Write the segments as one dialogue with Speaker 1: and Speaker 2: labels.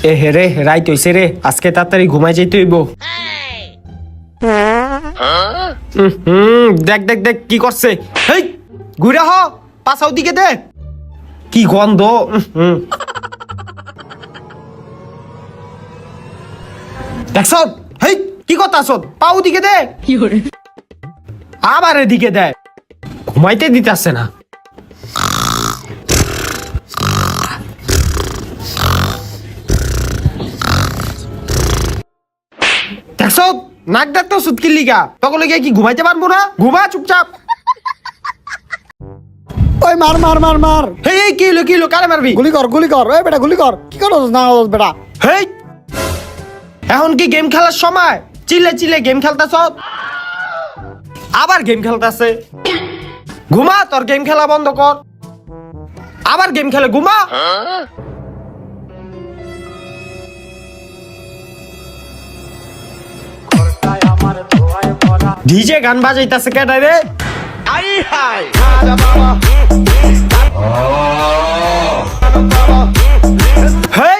Speaker 1: এ হে রে, রাইত হইছে রে, আজকে তাড়াতাড়ি ঘুমাই যাইতে হইব। দেখ দেখ দেখ কি করছে, হেই ঘুরে হ, পাছাও দিকে দে, কি গন্ধ। দেখছ, হেই কি কথা আসত, পাও দিকে দে, আবার এদিকে দে, ঘুমাইতে দিতেছে না। দেখছ, নাক ডাক্তার সুতকি লিগা, তখন কি ঘুমাইতে পারবো না? ঘুমা চুপচাপ।
Speaker 2: ওই মার মার মার মার,
Speaker 1: হেই কি হলো, কারে মারবি?
Speaker 2: গুলি কর, ওই বেটা গুলি কর। কি করছ না বেটা?
Speaker 1: হেই, এখন কি গেম খেলার সময়? চিল্লে চিল্লে গেম খেলতেছ, আবার গেম খেলতেছে। ঘুমা, তোর গেম খেলা বন্ধ কর, আবার গেম খেলে ঘুমা। ডিজে গান বাজাইতাছে কেডা রে? হেই,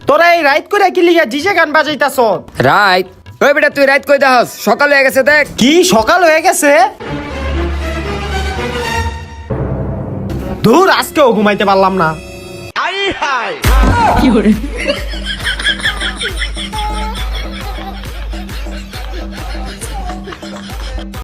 Speaker 1: তোরা এই রাইত করে কি লিগা ডিজে গান বাজাইতাছ?
Speaker 3: রাইট? ওই বেটা তুই রাইট কই দাস? সকাল হয়ে গেছে দেখ।
Speaker 1: কি সকাল হয়ে গেছে? দূর, আজকেও ঘুমাইতে পারলাম না।